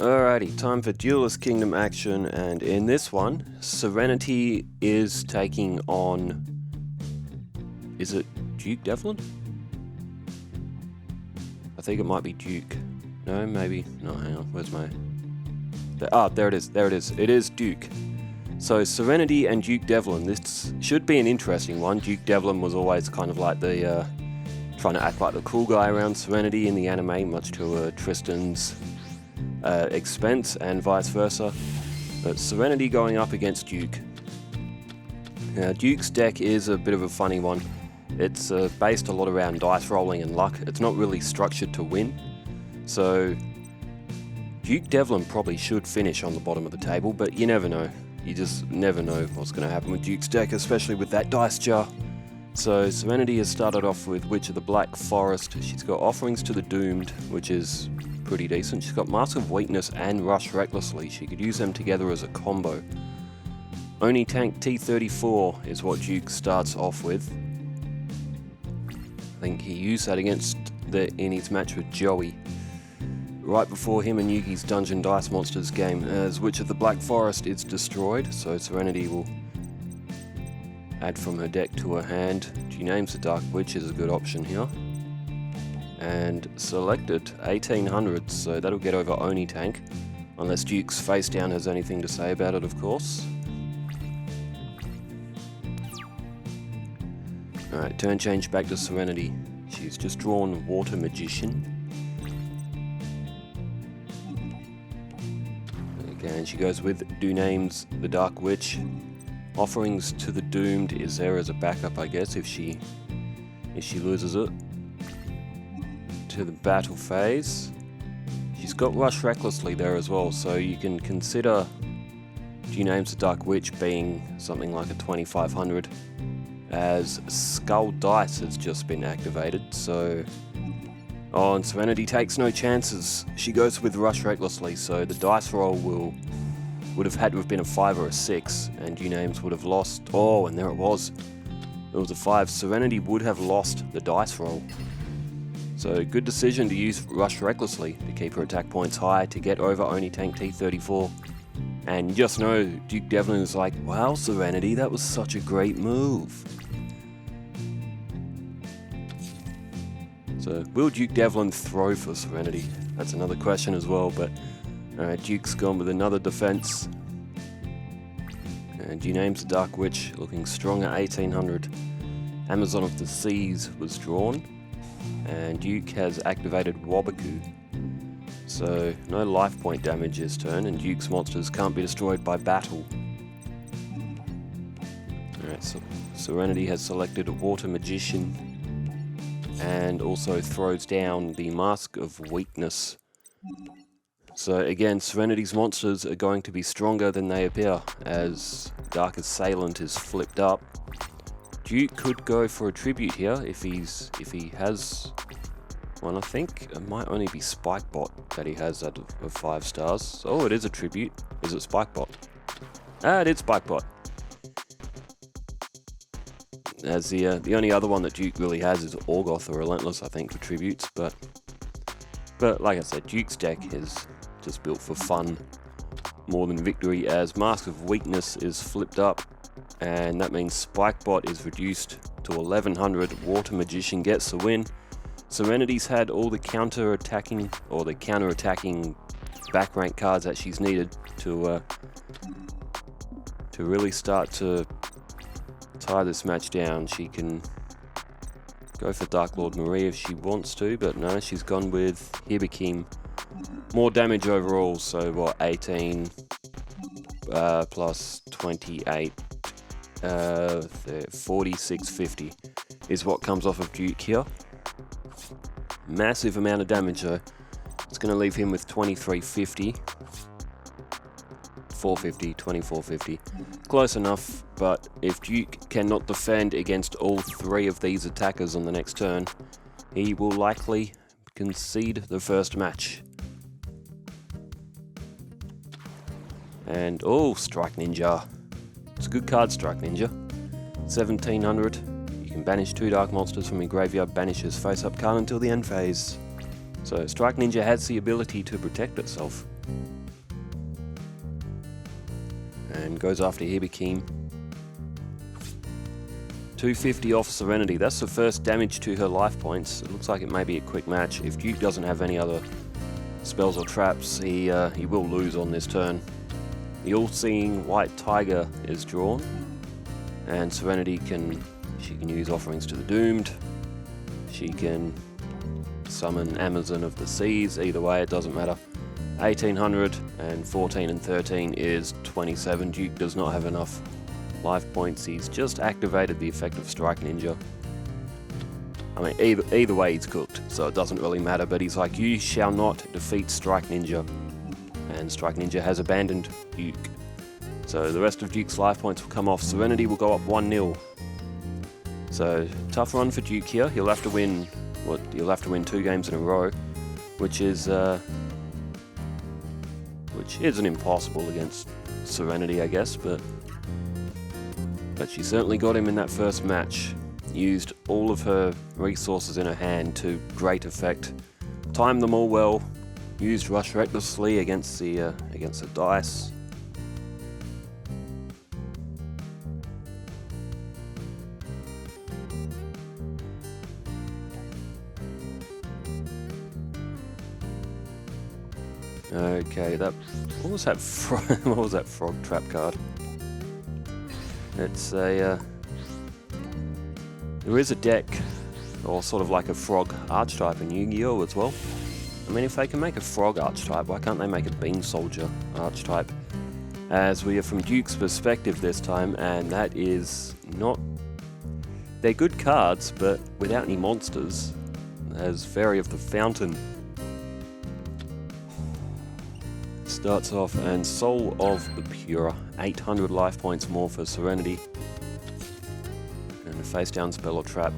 Alrighty, time for Duelist Kingdom action, and in this one, Serenity is taking on... Is it Duke Devlin? I think it might be Duke. No, maybe. No, hang on, where's my... there it is, It is Duke. So, Serenity and Duke Devlin, this should be an interesting one. Duke Devlin was always kind of like the... trying to act like the cool guy around Serenity in the anime, much to Tristan's... expense, and vice versa. But Serenity going up against Duke. Now, Duke's deck is a bit of a funny one. It's based a lot around dice rolling and luck. It's not really structured to win. So Duke Devlin probably should finish on the bottom of the table, but you never know. You just never know what's going to happen with Duke's deck, especially with that dice jar. So Serenity has started off with Witch of the Black Forest. She's got Offerings to the Doomed, which is pretty decent. She's got Mask of Weakness and Rush Recklessly. She could use them together as a combo. Oni Tank T34 is what Duke starts off with. I think he used that in his match with Joey. Right before him and Yugi's Dungeon Dice Monsters game, as Witch of the Black Forest is destroyed, so Serenity will add from her deck to her hand. She names the Dark Witch is a good option here. And selected 1800, so that'll get over Oni Tank, unless Duke's face down has anything to say about it, of course. Alright, turn change back to Serenity. She's just drawn Water Magician. And she goes with Do Names the Dark Witch. Offerings to the Doomed is there as a backup, I guess, if she loses it. To the battle phase. She's got Rush Recklessly there as well, so you can consider Do Names the Dark Witch being something like a 2500, as Skull Dice has just been activated, so... Oh, and Serenity takes no chances. She goes with Rush Recklessly, so the dice roll would have had to have been a 5 or a 6, and Names would have lost. Oh, and there it was. It was a 5. Serenity would have lost the dice roll. So, good decision to use Rush Recklessly to keep her attack points high, to get over Oni Tank T34. And just know, Duke Devlin is like, wow, Serenity, that was such a great move. So, will Duke Devlin throw for Serenity? That's another question as well, but Duke's gone with another defense. And names the Dark Witch, looking strong at 1800. Amazon of the Seas was drawn, and Duke has activated Wabaku. So, no life point damage this turn, and Duke's monsters can't be destroyed by battle. Alright, so Serenity has selected a Water Magician, and also throws down the Mask of Weakness. So again, Serenity's monsters are going to be stronger than they appear, as Dark Assailant is flipped up. Duke could go for a tribute here if he has one. I think it might only be Spikebot that he has out of 5 stars. Oh, it is a tribute. Is it Spikebot? It is Spikebot. As the only other one that Duke really has is Orgoth or Relentless, I think, for tributes, but like I said, Duke's deck is just built for fun more than victory, as Mask of Weakness is flipped up, and that means Spikebot is reduced to 1100. Water Magician gets the win. Serenity's had all the counter-attacking back rank cards that she's needed to really start to tie this match down. She can go for Dark Lord Marie if she wants to, but no, she's gone with Hibikim. More damage overall, so what, 18 plus 28, 4650 is what comes off of Duke here. Massive amount of damage though. It's going to leave him with 2350. 450, 2450. Close enough, but if Duke cannot defend against all 3 of these attackers on the next turn, he will likely concede the first match. And, oh, Strike Ninja. It's a good card, Strike Ninja. 1700. You can banish 2 dark monsters from your graveyard, banish his face-up card until the end phase. So Strike Ninja has the ability to protect itself. And goes after Hibikim. 250 off Serenity. That's the first damage to her life points. It looks like it may be a quick match. If Duke doesn't have any other spells or traps, he will lose on this turn. The all-seeing White Tiger is drawn, and Serenity can use Offerings to the Doomed. She can summon Amazon of the Seas. Either way, it doesn't matter. 1800 and 14 and 13 is 27. Duke does not have enough life points. He's just activated the effect of Strike Ninja. I mean, either way he's cooked, so it doesn't really matter, but he's like, you shall not defeat Strike Ninja. And Strike Ninja has abandoned Duke. So the rest of Duke's life points will come off. Serenity will go up 1-0. So tough run for Duke here. He'll have to win, he'll have to win 2 games in a row, which isn't impossible against Serenity, I guess, but she certainly got him in that first match. Used all of her resources in her hand to great effect. Timed them all well. Used Rush recklessly against the dice. Okay, what was that frog trap card? It's a there is a deck, or sort of like a frog archetype in Yu-Gi-Oh as well. I mean, if they can make a frog archetype, why can't they make a bean soldier archetype? As we are from Duke's perspective this time, and that is not... They're good cards, but without any monsters. There's Fairy of the Fountain. Starts off, and Soul of the Pure. 800 life points more for Serenity. And a face down spell or trap.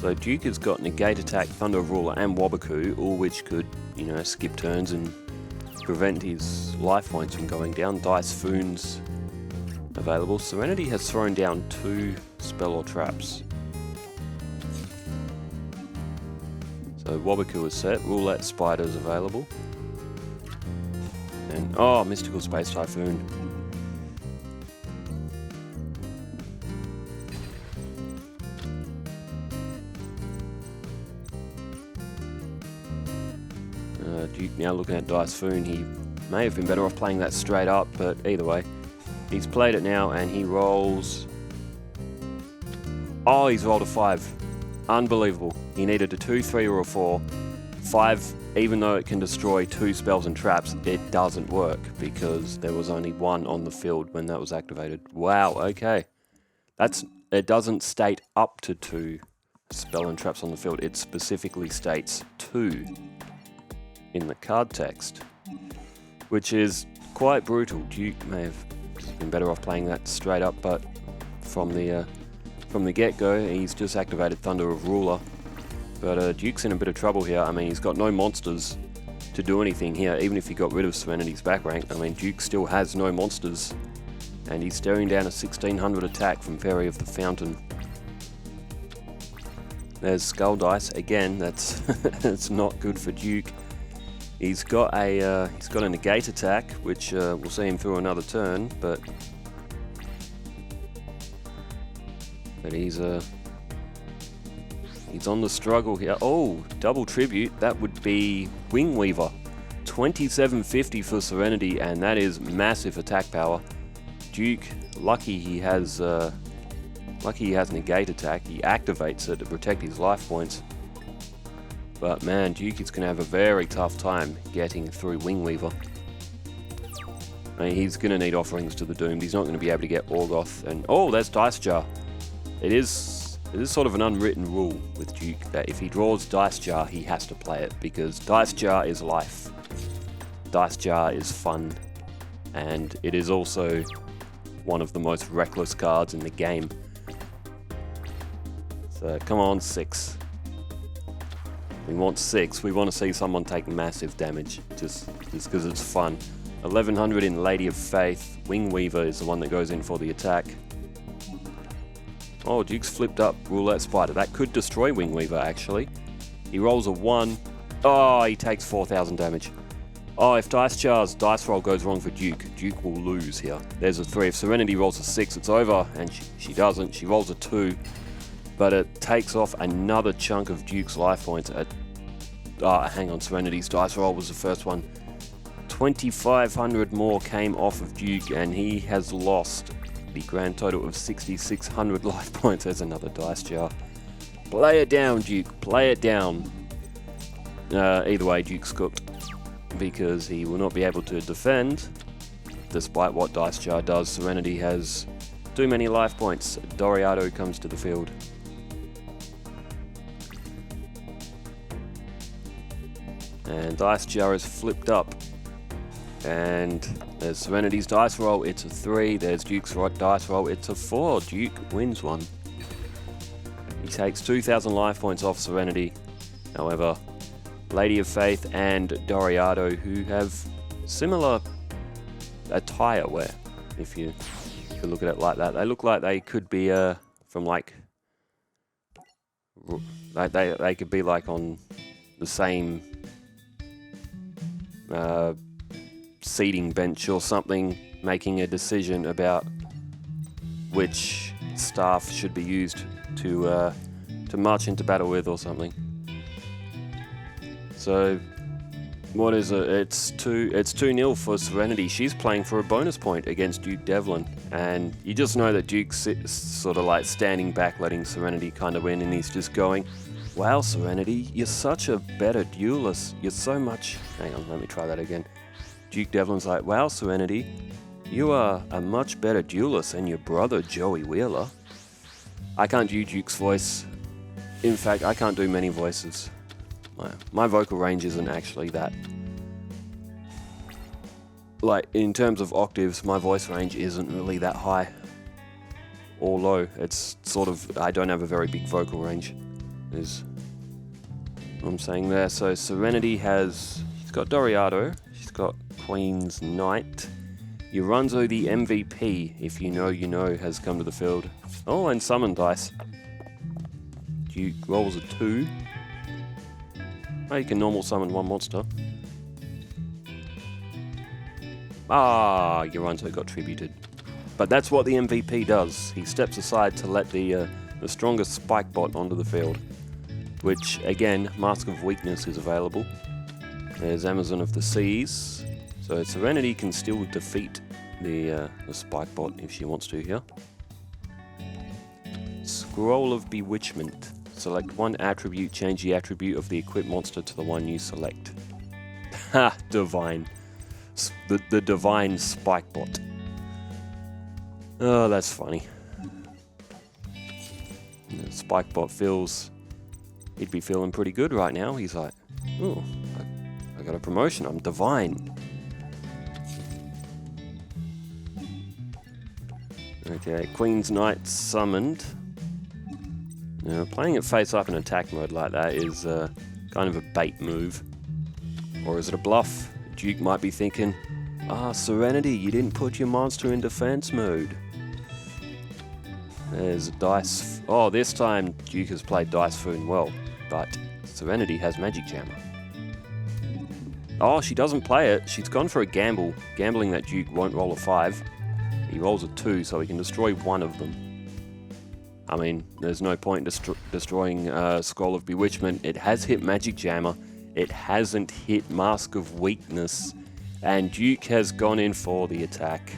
So Duke has got Negate Attack, Thunder of Ruler, and Wabaku, all which could, skip turns and prevent his life points from going down. Dice Foons available. Serenity has thrown down 2 spell or traps. So Wabaku is set. Roulette Spider's available. And Mystical Space Typhoon. Duke now looking at Dice Foon. He may have been better off playing that straight up, but either way, he's played it now and he rolls. Oh, he's rolled a 5. Unbelievable. He needed a 2, 3, or a 4. 5, even though it can destroy 2 spells and traps, it doesn't work because there was only 1 on the field when that was activated. Wow, okay. It doesn't state up to 2 spell and traps on the field. It specifically states 2 in the card text, which is quite brutal. Duke may have been better off playing that straight up, but from the get-go, he's just activated Thunder of Ruler. But Duke's in a bit of trouble here. I mean, he's got no monsters to do anything here, even if he got rid of Serenity's back rank. I mean, Duke still has no monsters, and he's staring down a 1600 attack from Fairy of the Fountain. There's Skull Dice again. That's not good for Duke. He's got a Negate Attack, which will see him through another turn, but he's on the struggle here. Oh, double tribute. That would be Wing Weaver. 2750 for Serenity, and that is massive attack power. Duke, lucky he has Negate Attack. He activates it to protect his life points. But man, Duke is going to have a very tough time getting through Wing Weaver. I mean, he's going to need Offerings to the Doomed. He's not going to be able to get Orgoth. And oh, there's Dice Jar. It is sort of an unwritten rule with Duke that if he draws Dice Jar, he has to play it, because Dice Jar is life. Dice Jar is fun, and it is also one of the most reckless cards in the game. So come on, 6. We want 6. We want to see someone take massive damage, just because it's fun. 1100 in Lady of Faith. Wing Weaver is the one that goes in for the attack. Oh, Duke's flipped up Roulette Spider. That could destroy Wing Weaver, actually. He rolls a 1. Oh, he takes 4,000 damage. Oh, if Dice Jar's dice roll goes wrong for Duke, Duke will lose here. There's a 3. If Serenity rolls a 6, it's over, and she doesn't. She rolls a 2, but it takes off another chunk of Duke's life points. Hang on, Serenity's dice roll was the first one. 2,500 more came off of Duke, and he has lost the grand total of 6,600 life points. There's another Dice Jar. Play it down, Duke. Play it down. Either way, Duke's cooked, because he will not be able to defend, despite what Dice Jar does. Serenity has too many life points. Doriado comes to the field. And Dice Jar is flipped up. And there's Serenity's dice roll, it's a 3. There's Duke's dice roll, it's a 4. Duke wins one. He takes 2,000 life points off Serenity. However, Lady of Faith and Doriado, who have similar attire wear, if you look at it like that, they look like they could be from like they could be like on the same seating bench or something, making a decision about which staff should be used to march into battle with or something. So, what is it? It's 2-0 for Serenity. She's playing for a bonus point against Duke Devlin, and you just know that Duke's sort of like standing back, letting Serenity kind of win, and he's just going, "Wow, Serenity, you're such a better duelist. You're so much." Hang on, let me try that again. Duke Devlin's like, "Wow, Serenity, you are a much better duelist than your brother Joey Wheeler." I can't do Duke's voice. In fact, I can't do many voices. My vocal range isn't actually that. Like, in terms of octaves, my voice range isn't really that high or low. It's sort of, I don't have a very big vocal range, is what I'm saying there. So Serenity she's got Doriado, she's got Queen's Knight. Urunzo, the MVP, if you know, has come to the field. Oh, and summon dice. Duke rolls a 2. Oh, you can normal summon one monster. Urunzo got tributed. But that's what the MVP does. He steps aside to let the strongest spike bot onto the field. Which, again, Mask of Weakness is available. There's Amazon of the Seas. So Serenity can still defeat the spike bot if she wants to here. Scroll of Bewitchment. Select one attribute, change the attribute of the equipped monster to the one you select. Ha! Divine. The divine spike bot. Oh, that's funny. The spike bot he'd be feeling pretty good right now. He's like, "Oh, I got a promotion, I'm divine." Okay, Queen's Knight summoned. Now, playing it face up in attack mode like that is kind of a bait move. Or is it a bluff? Duke might be thinking, Serenity, you didn't put your monster in defense mode. There's a dice. Oh, this time Duke has played Dice Foon well, but Serenity has Magic Jammer. Oh, she doesn't play it. She's gone for a gamble, gambling that Duke won't roll a 5. He rolls a 2, so he can destroy one of them. I mean, there's no point destroying Scroll of Bewitchment. It has hit Magic Jammer. It hasn't hit Mask of Weakness. And Duke has gone in for the attack.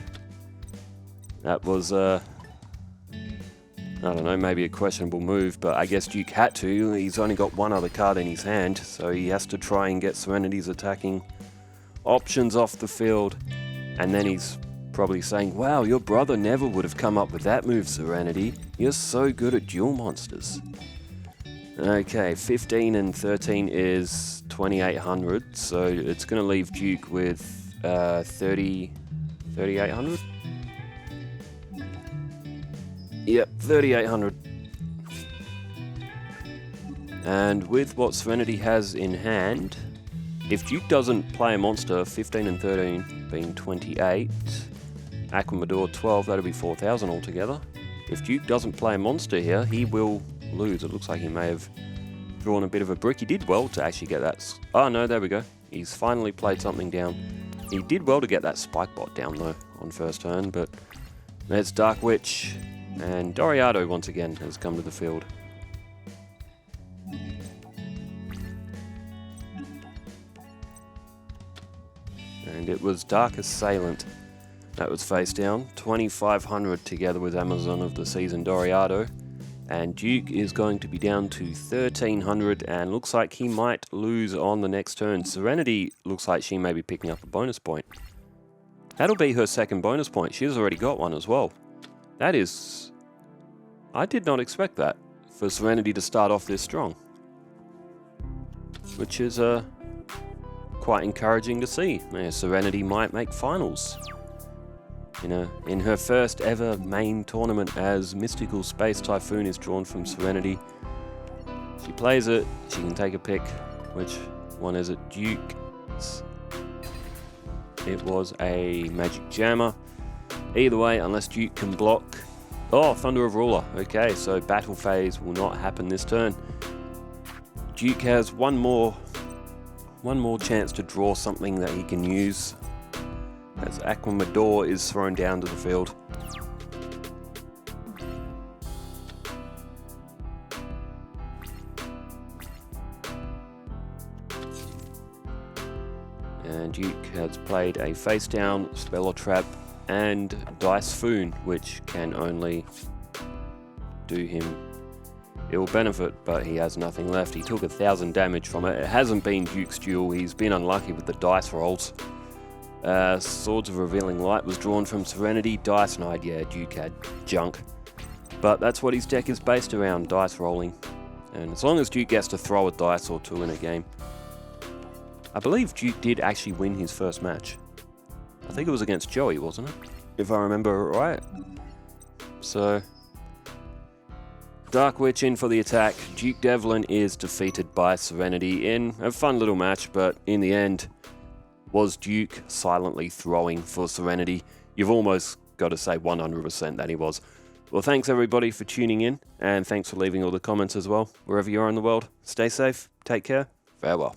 That was, I don't know, maybe a questionable move, but I guess Duke had to. He's only got one other card in his hand, so he has to try and get Serenity's attacking options off the field. And then he's probably saying, "Wow, your brother never would have come up with that move, Serenity. You're so good at duel monsters." Okay, 15 and 13 is 2,800, so it's going to leave Duke with 3,800? Yep, 3,800. And with what Serenity has in hand, if Duke doesn't play a monster, 15 and 13 being 28, Aquamador 12, that'll be 4,000 altogether. If Duke doesn't play a monster here, he will lose. It looks like he may have drawn a bit of a brick. He did well to actually get that. Oh no, there we go. He's finally played something down. He did well to get that spike bot down though on first turn, but there's Dark Witch, and Doriado once again has come to the field. And it was Dark Assailant that was face down. 2,500 together with Amazon of the Season Doriado. And Duke is going to be down to 1,300 and looks like he might lose on the next turn. Serenity looks like she may be picking up a bonus point. That'll be her second bonus point. She's already got one as well. That is... I did not expect that, for Serenity to start off this strong. Which is quite encouraging to see. Serenity might make finals. In her first ever main tournament, as Mystical Space Typhoon is drawn from Serenity. She plays it, she can take a pick. Which one is it? Duke. It was a Magic Jammer. Either way, unless Duke can block. Oh, Thunder of Ruler. Okay, so battle phase will not happen this turn. Duke has one more chance to draw something that he can use, as Aquamador is thrown down to the field. And Duke has played a face down, Spell or Trap, and Dice Foon, which can only do him ill benefit, but he has nothing left. He took 1,000 damage from it. It hasn't been Duke's duel. He's been unlucky with the dice rolls. Swords of Revealing Light was drawn from Serenity. Dice Knight, yeah, Duke had junk. But that's what his deck is based around, dice rolling. And as long as Duke gets to throw a dice or two in a game. I believe Duke did actually win his first match. I think it was against Joey, wasn't it? If I remember right. So, Dark Witch in for the attack. Duke Devlin is defeated by Serenity in a fun little match, but in the end, was Duke silently throwing for Serenity? You've almost got to say 100% that he was. Well, thanks everybody for tuning in, and thanks for leaving all the comments as well. Wherever you are in the world, stay safe, take care, farewell.